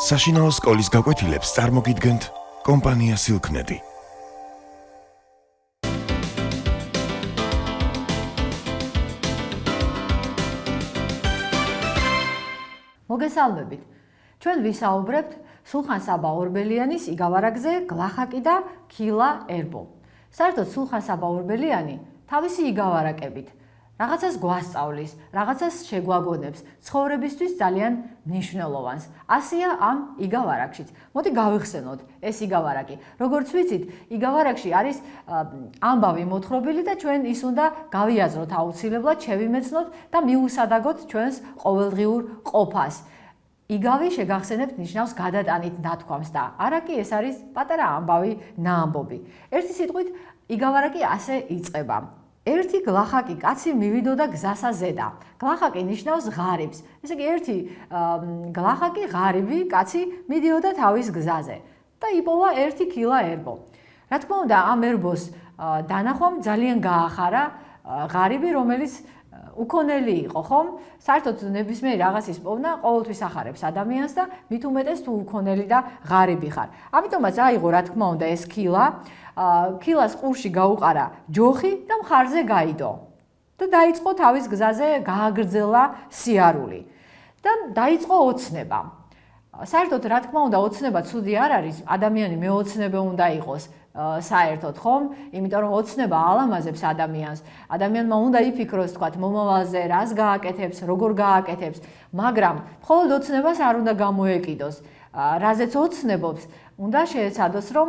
საშინაო სკოლის გაკვეთილებს წარმოგიდგენთ კომპანია სილქნეტი. მოგესალმებით. ჩვენ ვისაუბრებთ სულხან საბა ორბელიანის იგავარაგზე გლახაკი და ქილა ერბო. საერთოდ სულხან საბა ორბელიანი თავისი იგავარაკებით რაღაცას გვასწავლის, რაღაცას შეგვაგონებს, ცხოვრებისთვის ძალიან მნიშვნელოვანს. ასია ამ იგავარაკშიც. მოდი გავიხსენოთ ეს იგავარაკი. როგორც ვიცით, იგავარაკში არის ამბავი მოთხრობილი და ჩვენ ის უნდა გავიაზროთ აუცილებლად, შევიმეცნოთ და მიუსადაგოთ ჩვენს ყოველდღიურ ყოფას. იგავი შეგახსენებთ ნიშნავს გადატანით ნათქვამს და არაკი ეს არის პატარა ამბავი, ნაამბობი. ერთი სიტყვით იგავარაკი ასე იწყება. ერთი გლახაკი კაცი მივიდოდა გზასა ზედა. გლახაკი ნიშნავს ღარიბს. ესე იგი ერთი გლახაკი ღარიბი კაცი მიდიოდა თავის გზაზე და იპოვა ერთი ქილა ერბო. რა თქმა უნდა, ამ ერბოს დანახვამ ძალიან გაახარა ღარიბი, რომელიც უკონელი იყო, ხომ? საერთოდ ნებისმიერი რაღაცის პოვნა ყოველთვის ახარებს ადამიანს და მით უმეტეს თუ უკონელი და ღარიბი ხარ. ამიტომაც აიღო, რა თქმა უნდა, ეს ქილა, ქილას ყურში გაუყარა ჯოხი და მხარზე გაიდო. და დაიწყო თავის გზაზე გააგრძელა სიარული. და დაიწყო ოცნება. საერთოდ, რა თქმა უნდა, ოცნება ცუდი არ არის, ადამიანი მეოცნებე უნდა იყოს. საერთოდ ხომ? იმიტომ რომ ოცნება ალამაზებს ადამიანს. ადამიანმა უნდა იფიქროს, თქვათ, მომავალზე, რას გააკეთებს, როგორ გააკეთებს, მაგრამ მხოლოდ ოცნებას არ უნდა გამოეკიდოს. რაზეც ოცნებობს, უნდა შეეცადოს, რომ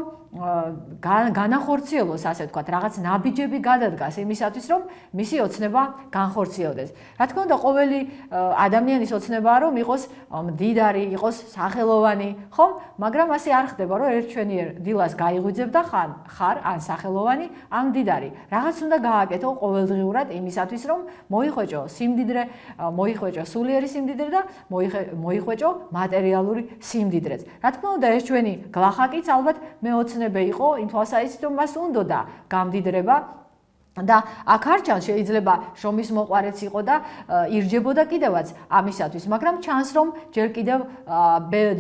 განახორციელოს, ასე ვთქვათ, რაღაც ნაბიჯები გადადგას იმისათვის, რომ მისი ოცნება განხორციელდეს. რა თქმა უნდა, ყოველი ადამიანის ოცნებაა, რომ იყოს მდიდარი, იყოს სახელოვანი, ხომ? მაგრამ ასე არ ხდება, რომ ერთჩვენიერ დილას გაიღვიძებ და ხარ ან სახელოვანი, ან მდიდარი. რაღაც უნდა გააკეთო ყოველდღიურად იმისათვის, რომ მოიხვეჭო სიმდიდრე, მოიხვეჭო სულიერი სიმდიდრე და მოიხვეჭო მატერიალური სიმდიდრეც. რა თქმა უნდა, ეს ჩვენი გლახაკიც ალბათ მეოცნებე იყო, იმ თვალსაზრისით, რომ მას უნდოდა გამდიდრება და აქ არ ჩანს, შეიძლება შრომის მოყვარეც იყო და ირჯებოდა კიდევაც ამისათვის, მაგრამ ჩანს, რომ ჯერ კიდევ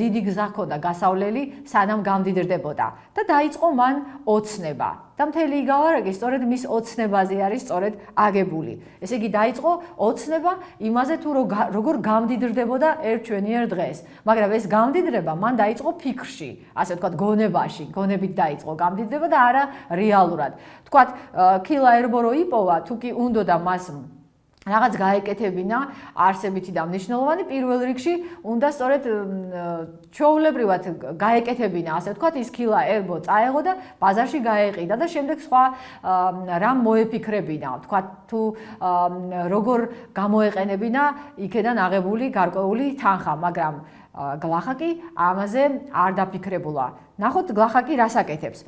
დიდი გზა ჰქონდა გასავლელი, სანამ გამდიდრდებოდა და დაიწყო მან ოცნება. და მთელი იგავარაკი სწორედ მის ოცნებაზე არის სწორედ აგებული. ესე იგი დაიწყო ოცნება იმაზე თუ როგორ გამდიდრდებოდა ერთჩვენიერ დღეს. მაგრამ ეს გამდიდრება მან დაიწყო ფიქრში, ასე ვთქვათ, გონებაში, გონებით დაიწყო გამდიდრება და არა რეალურად. ვთქვათ, ქილა ერბო რო იპოვა, თუ კი უნდოდა მას რაღაც გაეკეთებინა არსებითი და მნიშვნელოვანი, პირველ რიგში უნდა სწორედ ჩვეულებრივად გაეკეთებინა, ასე ვთქვათ, ის ქილა ერბო წაეღო და ბაზარში გაეყიდა და შემდეგ სხვა რამ მოეფიქრებინა, ვთქვათ, თუ როგორ გამოეყენებინა იქედან აღებული გარკვეული თანხა, მაგრამ გლახაკი ამაზე არ დაფიქრებულა. ნახოთ გლახაკი რას აკეთებს.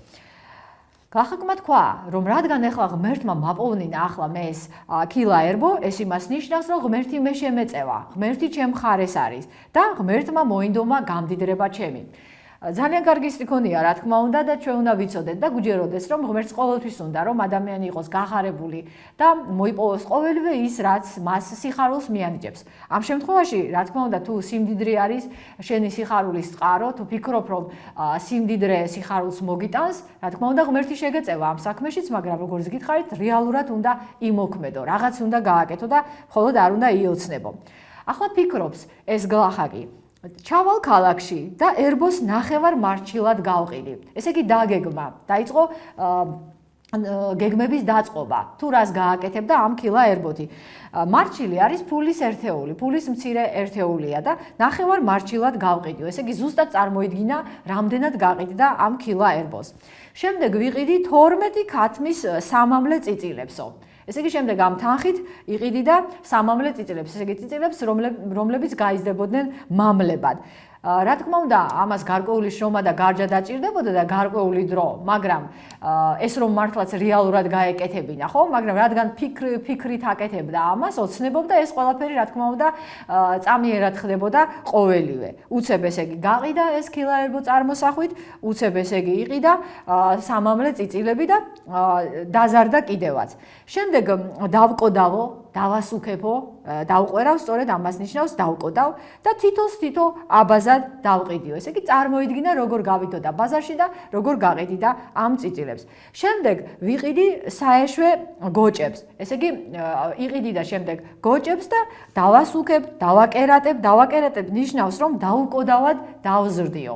გლახაკმა თქვა, რომ რადგან ახლა ღმერთმა მაპოვნინა ახლა მე ეს ქილა ერბო, ეს იმას ნიშნავს, რომ ღმერთი მე შემეწევა, ღმერთი ჩემ მხარეს არის და ღმერთმა მოინდომა გამდიდრება ჩემი. ძალიან კარგი სტრიქონია, რა თქმა უნდა და ჩვენ უნდა ვიცოდეთ და გვიჯეროდეს, რომ ღმერთს ყოველთვის უნდა, რომ ადამიანი იყოს გახარებული და მოიპოვოს ყოველივე ის, რაც მას სიხარულს მიანიჭებს. ამ შემთხვევაში, რა თქმა უნდა, თუ სიმდიდრე არის შენი სიხარულის წყარო, თუ ფიქრობ, რომ სიმდიდრე სიხარულს მოგიტანს, რა თქმა უნდა, ღმერთი შეგეწევა ამ საქმეშიც, მაგრამ როგორც გითხარით, რეალურად უნდა იმოქმედო, რაღაც უნდა გააკეთო და მხოლოდ არ უნდა იოცნებო. ახლა ფიქრობს ეს გლახაკი. ჩავალ ქალაქში და ერბოს ნახევარ მარჩილად გავყიდი. ესე იგი დაგეგმა, დაიწყო გეგმების დაწყობა, თუ რას გააკეთებ და ამ ქილა ერბოთი. მარჩილი არის ფულის ერთეული, ფულის მცირე ერთეულია და ნახევარ მარჩილად გავყიდი. ესე იგი ზუსტად წარმოიდგინა, რამდენად გაყიდი და ამ ქილა ერბოს. შემდეგ ვიყიდი 12 ქათმის სამამლე წიწილებსო. ესე იგი შემდეგ ამ თანხით იყიდი და სამამლე წიწილებს, ესე იგი წიწილებს, რომლებიც გაიზრდებოდნენ მამლებად. რა თქმა უნდა, ამას გარკვეული შრომა და გარჯა დაჭირდებოდა და გარკვეული დრო, მაგრამ ეს რომ მართლაც რეალურად გაეკეთებინა, ხო? მაგრამ რადგან ფიქრით აკეთებდა ამას, ოცნებობდა ეს ყველაფერი, რა თქმა უნდა, წამიერად ხდებოდა ყოველივე. უცებ ესე იგი გაყიდა ეს ქილა ერბო წარმოსახვით, უცებ ესე იგი იყიდა სამამლე წიწილები და დაზარდა კიდევაც. შემდეგ დავკოდავო დავასუქებო, დავყვერავ, სწორედ ამას ნიშნავს დავკოდავ და თითო აბაზად დავყიდიო. ესე იგი წარმოიდგინა როგორ გავითოდა ბაზარში და როგორ გაყიდიდა ამ წიწილებს. შემდეგ ვიყიდი საეშვე გოჭებს. ესე იგი იყიდი და შემდეგ გოჭებს და დავასუქებ, დავაკერატებ ნიშნავს რომ დაუკოდავად დავზრდიო.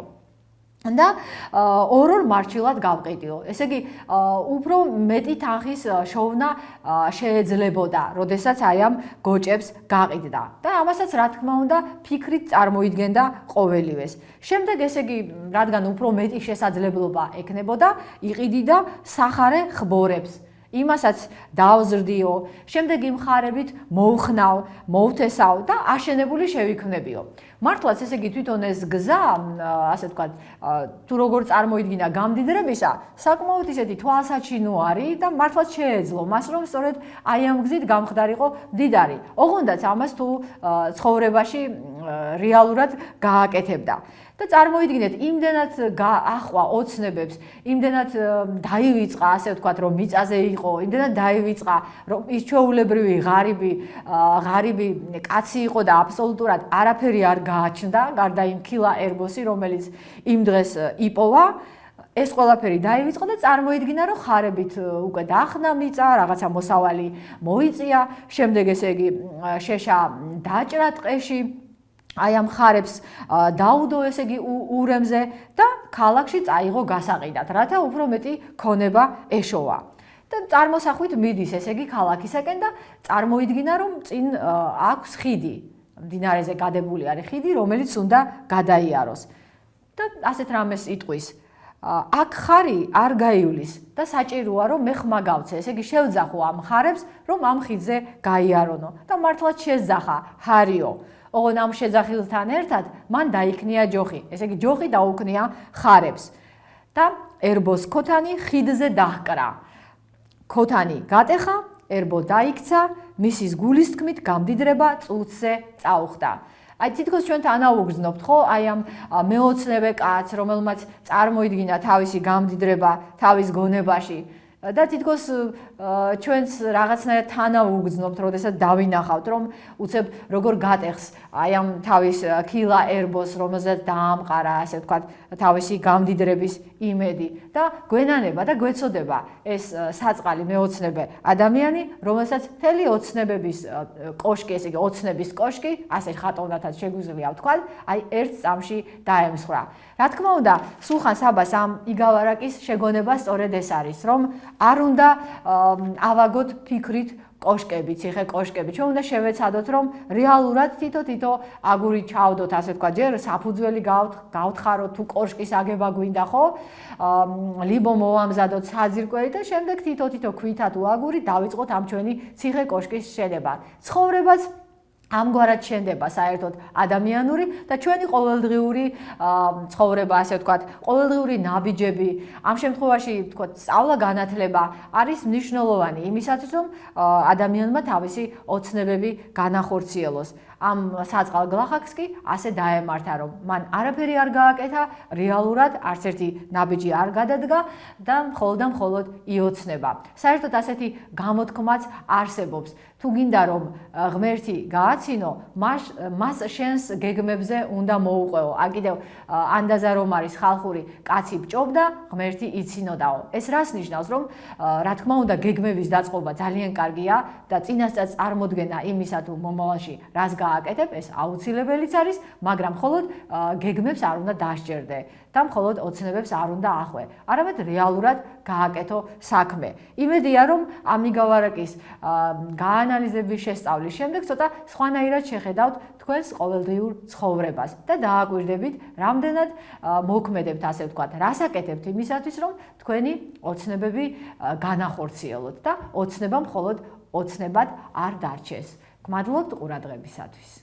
და ორ მარჩილად გავყიდიო. ესე იგი უფრო მეტი თანხის შოვნა შეეძლებოდა, როდესაც აი ამ გოჭებს გაყიდდა. და ამასაც რა თქმა უნდა ფიქრით წარმოიდგენდა ყოველივეს. შემდეგ ესე იგი რადგან უფრო მეტი შესაძლებლობა ექნებოდა, იყიდი და სახარე ხბორებს. იმასაც დავზრდიო, შემდეგ იმ ხარებით მოვხნავ, მოვთესავ და აშენებული შევიქმნებიო. მართლაც ესე იგი თვითონ ეს გზა, ასე ვთქვათ, თუ როგორ წარმოიდგინა გამდიდრებისა, საკმაოდ ისეთი თვალსაჩინო არის და მართლაც შეეძლო მას, რომ სწორედ აი ამ გზით გამხდარიყო მდიდარი. ოღონდაც ამას თუ ცხოვრებაში რეალურად გააკეთებდა. და წარმოიდგინეთ, იმდენად ახვა ოცნებებს, იმდენად დაივიწყა, ასე ვთქვათ, რომ მიწაზე იყო, იმდენად დაივიწყა, რომ ის ჩვეულებრივი ღარიბი კაცი იყო და აბსოლუტურად არაფერი არ გააჩნდა, გარდა იმ ქილა ერბოსი, რომელიც იმ დღეს იპოვა. ეს ყველაფერი დაივიწყა და წარმოიდგინა, რომ ხარებით უკვე დაახნა მიწა, რაღაცა მოსავალი მოიწია, შემდეგ ესე იგი შეშა დაჭრა ტყეში. აი ამ ხარებს დაუდო ესე იგი ურემზე და ქალაქში წაიღო გასაყიდად, რათა უფრო მეტი ქონება ეშოვა. და წარმოსახვით მიდის ესე იგი ქალაქისაკენ და წარმოიდგინა, რომ წინ აქვს ხიდი, მდინარეზე გადებული არის ხიდი, რომელიც უნდა გადაიაროს. და ასეთ რამეს იტყვის. აქ ხარი არ გაივლის და საჭიროა რომ მე ხმა გავცე, ესე იგი შევძახო ამ ხარებს, რომ ამ ხიდზე გაიარონო და მართლაც შეძახა ჰარიო. ოღონ ამ შეძახილთან ერთად მან დაიქნია ჯოხი, ესე იგი ჯოხი დაუქნია ხარებს და ერბოს ქოთანი ხიდზე დაჰკრა. ქოთანი გატეხა, ერბო დაიქცა, მისის გულის თქმით გამდიდრება წუთზე წაუხდა. აი თითქოს ჩვენ თანაუგრძნობთ ხო აი ამ მეოცნებე კაცს, რომელმაც წარმოიდგინა თავისი გამდიდრება თავის გონებაში და თითქოს ჩვენს რაღაცნაირად თანაუგრძნობთ, როდესაც დავინახავთ, რომ უცებ როგორ გატეხს აი ამ თავის ქილა ერბოს, რომელზეც დაამყარა, ასე ვთქვათ, თავისი გამდიდრების იმედი და გვენანება და გვეცოდება ეს საწყალი მეოცნებე ადამიანი, რომელსაც მთელი ოცნებების კოშკი, ესე იგი ოცნების კოშკი, ასე ხატოვნათაც შეგვიძლია ვთქვათ, აი ერთ წამში დაემსხვრა. რა თქმა უნდა, სულხან საბას ამ იგავარაკის შეგონება სწორედ ეს არის, რომ არ უნდა ავაგოთ ფიქრით კოშკები, ციხე კოშკები. ჩვენ უნდა შევეცადოთ, რომ რეალურად თითო აგურით ჩავდოთ, ასე ვთქვათ, ჯერ საფუძველი გავთხაროთ, თუ კოშკის აგება გვინდა, ხო? ლიბო მოვამზადოთ საძირკველი და შემდეგ თითო ქვითა თუ აგურით დავიწყოთ ამ ჩვენი ციხე კოშკის შენება. ცხოვრებაც ამგვარად შენდება საერთოდ ადამიანური და ჩვენი ყოველდღიური ცხოვრება, ასე ვთქვათ, ყოველდღიური ნაბიჯები, ამ შემთხვევაში ვთქვათ, სწავლა-განათლება არის მნიშვნელოვანი იმისათვის, რომ ადამიანმა თავისი ოცნებები განახორციელოს. ამ საწყალ გლახაკს კი ასე დაემართა, რომ მან არაფერი არ გააკეთა, რეალურად არც ერთი ნაბიჯი არ გადადგა და მხოლოდ იოცნება. საერთოდ ასეთი გამოთქმაც არსებობს. თუ გინდა რომ ღმერთი გააცინო, მას შენს გეგმებზე უნდა მოუყვეო. კიდევ ანდაზა რომ არის ხალხური კაცი ბჭობდა, ღმერთი იცინოდაო. ეს რას ნიშნავს, რომ რა თქმა უნდა გეგმების დაწყობა ძალიან კარგია და წინასწარ წარმოდგენა იმისა თუ მომავალში რას გააკეთებ, ეს აუცილებელიც არის, მაგრამ მხოლოდ გეგმებს არ უნდა დასჯერდე და მხოლოდ ოცნებებს არ უნდა ახვე. არამედ რეალურად გააკეთო საქმე. იმედია რომ ამიგავარაკის გაანალიზების შესწავლის შემდეგ ცოტა სხვანაირად შეხედავთ თქვენს ყოველდღიურ ცხოვრებას და დააკვირდებით, რამდენად მოქმედებთ, ასე ვთქვათ, რას აკეთებთ იმისათვის, რომ თქვენი ოცნებები განახორციელოთ და ოცნება მხოლოდ ოცნებად არ დარჩეს. გმადლობთ ყურადღებისათვის.